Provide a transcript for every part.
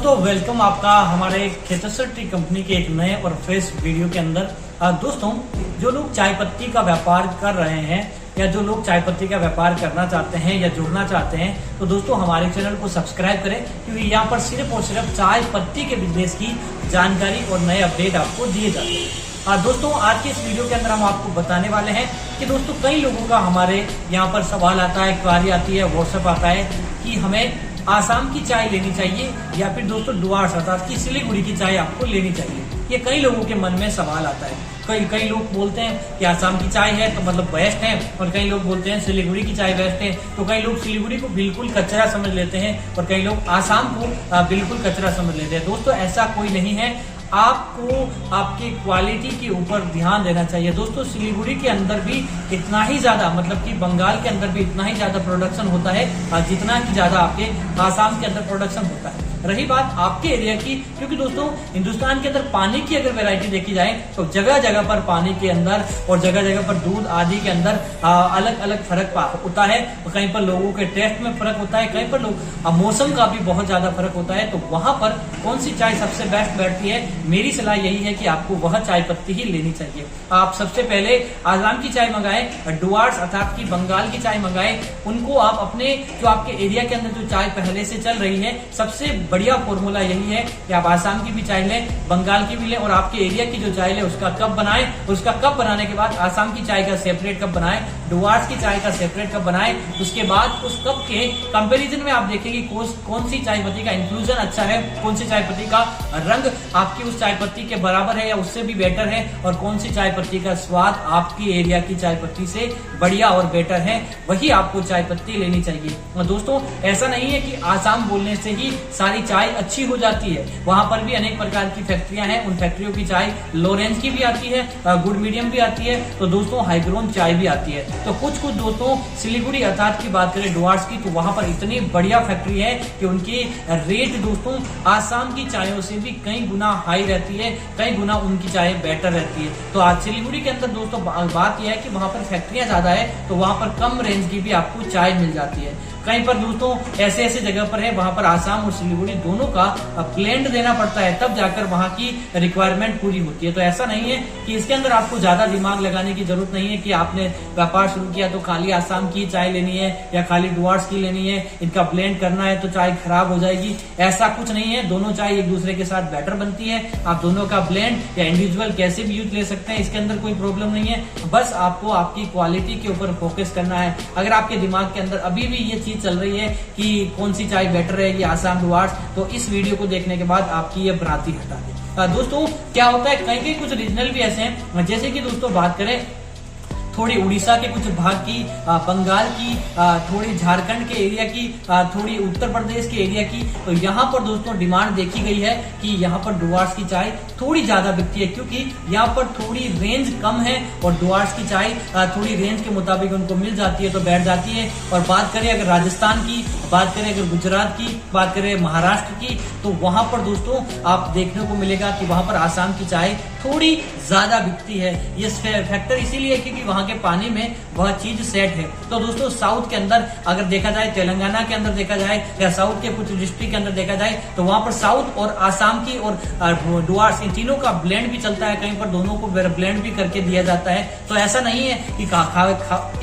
दोस्तों वेलकम आपका हमारे खेतेश्वर टी कंपनी के एक नए और फ्रेश वीडियो के अंदर। दोस्तों जो लोग चाय पत्ती का व्यापार कर रहे हैं या जो लोग चाय पत्ती का व्यापार करना चाहते हैं या जुड़ना चाहते हैं तो दोस्तों हमारे चैनल को सब्सक्राइब करें, क्योंकि यहाँ पर सिर्फ और सिर्फ चाय पत्ती के बिजनेस की जानकारी और नए अपडेट आपको दिए जाते हैं। दोस्तों आज के इस वीडियो के अंदर हम आपको बताने वाले हैं कि दोस्तों कई लोगों का हमारे यहाँ पर सवाल आता है, क्वारी आती है, व्हाट्सएप आता है कि हमें आसाम की चाय लेनी चाहिए या फिर दोस्तों डुआर्स अर्थात की सिलीगुड़ी की चाय आपको लेनी चाहिए। ये कई लोगों के मन में सवाल आता है। कई लोग बोलते हैं कि आसाम की चाय है तो मतलब बेस्ट है, और कई लोग बोलते हैं सिलीगुड़ी की चाय बेस्ट है। तो कई लोग सिलीगुड़ी को बिल्कुल कचरा समझ लेते हैं और कई लोग आसाम को बिल्कुल कचरा समझ लेते हैं। दोस्तों ऐसा कोई नहीं है, आपको आपके क्वालिटी के ऊपर ध्यान देना चाहिए। दोस्तों सिलीगुड़ी के अंदर भी इतना ही ज्यादा मतलब कि बंगाल के अंदर भी इतना ही ज्यादा प्रोडक्शन होता है जितना कि ज्यादा आपके आसाम के अंदर प्रोडक्शन होता है। रही बात आपके एरिया की, क्योंकि दोस्तों हिंदुस्तान के अंदर पानी की अगर वैरायटी देखी जाए तो जगह जगह पर पानी के अंदर और जगह जगह पर दूध आदि के अंदर अलग अलग फर्क होता है। कहीं पर लोगों के टेस्ट में फर्क होता है, कहीं पर लोग मौसम का भी बहुत ज्यादा फर्क होता है। तो वहां पर कौन सी चाय सबसे बेस्ट बैठती है, मेरी सलाह यही है कि आपको वह चाय पत्ती ही लेनी चाहिए। आप सबसे पहले आसाम की चाय मंगाएं, डुआर्स अर्थात की बंगाल की चाय मंगाएं। उनको आप अपने जो आपके एरिया के अंदर जो चाय पहले से चल रही है, सबसे बढ़िया फॉर्मूला यही है कि आप आसाम की भी चाय लें, बंगाल की भी लें, और आपके एरिया की जो चाय ले उसका कप बनाएं। उसका कप बनाने के बाद आसाम की चाय का सेपरेट कप बनाएं, डुआर्स की चाय का सेपरेट कप बनाएं। उसके बाद उस कप के कंपैरिजन में आप देखेंगे कौन सी चाय पत्ती का इंफ्यूजन अच्छा है, कौन सी चाय पत्ती का रंग आपकी उस चाय पत्ती के बराबर है या उससे भी बेटर है, और कौन सी चाय पत्ती का स्वाद आपकी एरिया की चाय पत्ती से बढ़िया और बेटर है, वही आपको चाय पत्ती लेनी चाहिए। और दोस्तों ऐसा नहीं है कि आसाम बोलने से ही सारी चाय अच्छी हो जाती है। वहां पर भी अनेक प्रकार की फैक्ट्रियां हैं, उन फैक्ट्रियों की चाय लो रेंज की भी आती है, गुड मीडियम भी आती है, तो दोस्तों हाईग्रोन चाय भी आती है। तो कुछ दोस्तों सिलीगुड़ी अर्थात की बात करें डुआर्स की, तो वहां पर इतनी बढ़िया फैक्ट्री है कि उनकी रेट दोस्तों आसाम की चायों से भी कई गुना हाई रहती है, कई गुना उनकी चाय बेटर रहती है। तो आज सिलीगुड़ी के अंदर दोस्तों बात यह है कि वहां पर फैक्ट्रियां ज्यादा है, तो वहां पर कम रेंज की भी आपको चाय मिल जाती है। कहीं पर दोस्तों ऐसे जगह पर है वहां पर आसाम और सिलीगुड़ी दोनों का ब्लेंड देना पड़ता है, तब जाकर वहां की रिक्वायरमेंट पूरी होती है। तो ऐसा नहीं है कि इसके अंदर आपको ज्यादा दिमाग लगाने की जरूरत नहीं है कि आपने व्यापार शुरू किया तो खाली आसाम की चाय लेनी है या खाली डुआर्स की लेनी है, इनका ब्लेंड करना है तो चाय खराब हो जाएगी। ऐसा कुछ नहीं है, दोनों चाय एक दूसरे के साथ बेटर बनती है। आप दोनों का ब्लेंड या इंडिविजुअल कैसे भी यूज ले सकते हैं, इसके अंदर कोई प्रॉब्लम नहीं है। बस आपको आपकी क्वालिटी के ऊपर फोकस करना है। अगर आपके दिमाग के अंदर अभी भी ये चल रही है कि कौन सी चाय बेटर रहेगी आसाम डुआर्स, तो इस वीडियो को देखने के बाद आपकी ये भ्रांति हटा दे। दोस्तों क्या होता है, कहीं कुछ रीजनल भी ऐसे हैं, जैसे कि दोस्तों बात करें थोड़ी उड़ीसा के कुछ भाग की, बंगाल की, थोड़ी झारखंड के एरिया की, थोड़ी उत्तर प्रदेश के एरिया की, तो यहाँ पर दोस्तों डिमांड देखी गई है कि यहाँ पर डुआर्स की चाय थोड़ी ज्यादा बिकती है, क्योंकि यहाँ पर थोड़ी रेंज कम है और डुआर्स की चाय थोड़ी रेंज के मुताबिक उनको मिल जाती है तो बैठ जाती है। और बात करें अगर राजस्थान की, बात करें अगर गुजरात की, बात करें महाराष्ट्र की, तो वहां पर दोस्तों आप देखने को मिलेगा कि वहां पर आसाम की चाय थोड़ी ज्यादा बिकती है। ये फैक्टर इसीलिए क्योंकि वहां के पानी में वह चीज सेट है। तो दोस्तों साउथ के अंदर अगर देखा जाए, तेलंगाना के अंदर देखा जाए या साउथ के कुछ डिस्ट्रिक्ट के अंदर देखा जाए, तो वहां पर साउथ और आसाम की और डुआर्स इन तीनों का ब्लेंड भी चलता है, कहीं पर दोनों को ब्लेंड भी करके दिया जाता है। तो ऐसा नहीं है कि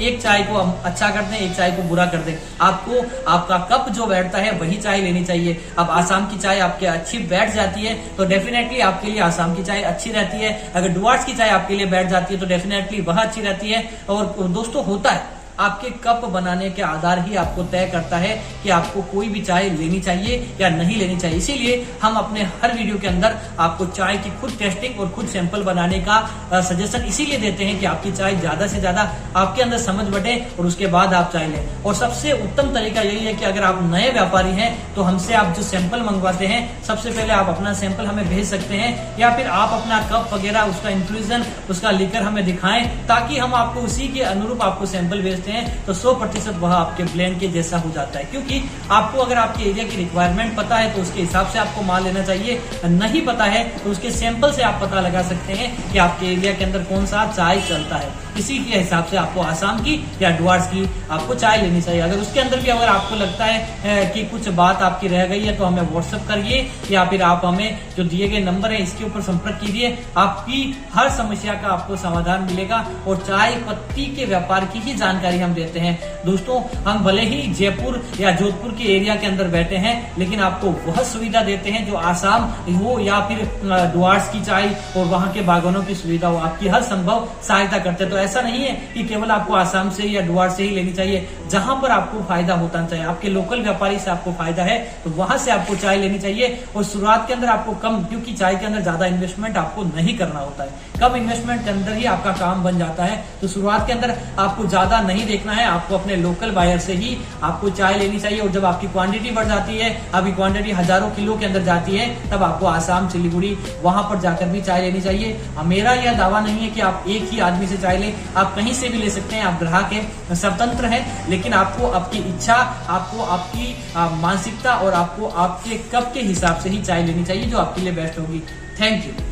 एक चाय को अच्छा कर दें, एक चाय को बुरा कर दें। आपको आपका कप जो बैठता है वही चाय लेनी चाहिए। अब आसाम की चाय आपके अच्छी बैठ जाती है तो डेफिनेटली आपके लिए आसाम की चाय अच्छी रहती है। अगर डुआर्स की चाय आपके लिए बैठ जाती है तो डेफिनेटली वह अच्छी रहती है। और दोस्तों होता है आपके कप बनाने के आधार ही आपको तय करता है कि आपको कोई भी चाय लेनी चाहिए या नहीं लेनी चाहिए। इसीलिए हम अपने हर वीडियो के अंदर आपको चाय की खुद टेस्टिंग और खुद सैंपल बनाने का सजेशन इसीलिए देते हैं कि आपकी चाय ज्यादा से ज्यादा आपके अंदर समझ बटे और उसके बाद आप चाय लें। और सबसे उत्तम तरीका यही है कि अगर आप नए व्यापारी हैं तो हमसे आप जो सैंपल मंगवाते हैं, सबसे पहले आप अपना सैंपल हमें भेज सकते हैं, या फिर आप अपना कप वगैरह उसका इंफ्यूजन उसका लिकर हमें दिखाएं, ताकि हम आपको उसी के अनुरूप आपको सैंपल भेजते हैं लेते हैं तो 100% वह आपके ब्लेंड के जैसा हो जाता है। क्योंकि आपको अगर आपके एरिया की रिक्वायरमेंट पता है तो उसके हिसाब से आपको माल लेना चाहिए, नहीं पता है तो उसके सैंपल से आप पता लगा सकते हैं कि आपके एरिया के अंदर कौन सा चाय चलता है। इसी के हिसाब से आपको आसाम की या डुआर्स की आपको चाय लेनी चाहिए। अगर उसके अंदर भी अगर आपको लगता है कि कुछ बात आपकी रह गई है तो हमें व्हाट्सएप करिए या फिर आप हमें जो दिए गए नंबर है इसके ऊपर संपर्क कीजिए। आपकी हर समस्या का आपको समाधान मिलेगा और चाय पत्ती के व्यापार की ही जानकारी हम देते हैं। दोस्तों, हम भले ही जयपुर या जोधपुर के एरिया के अंदर बैठे हैं लेकिन आपको वह सुविधा देते हैं जो आसाम हो या फिर डुआर्स की चाय और वहां के बागानों की सुविधा हो, आपकी हर संभव सहायता करते हैं। तो ऐसा नहीं है कि केवल आपको आसाम से या डुआर्स से ही लेनी चाहिए, जहां पर आपको फायदा होता चाहिए, आपके लोकल व्यापारी से आपको फायदा है तो वहां से आपको चाय लेनी चाहिए। और शुरुआत के अंदर आपको कम, क्योंकि चाय के अंदर ज्यादा इन्वेस्टमेंट आपको नहीं करना होता है, कम इन्वेस्टमेंट के अंदर ही आपका काम बन जाता है। तो शुरुआत के अंदर आपको ज्यादा नहीं देखना है, आपको अपने लोकल बायर से ही आपको चाय लेनी चाहिए। और जब आपकी क्वांटिटी बढ़ जाती है, अभी क्वांटिटी हजारों किलो के अंदर जाती है, तब आपको आसाम, सिलीगुड़ी वहां पर जाकर भी चाय लेनी चाहिए। मेरा यह दावा नहीं है कि आप एक ही आदमी से चाय लें, आप कहीं से भी ले सकते हैं, आप ग्राहक हैं, स्वतंत्र हैं, लेकिन आपको आपकी इच्छा, आपको आपकी मानसिकता और आपको आपके कप के हिसाब से ही चाय लेनी चाहिए जो आपके लिए बेस्ट होगी। Thank you.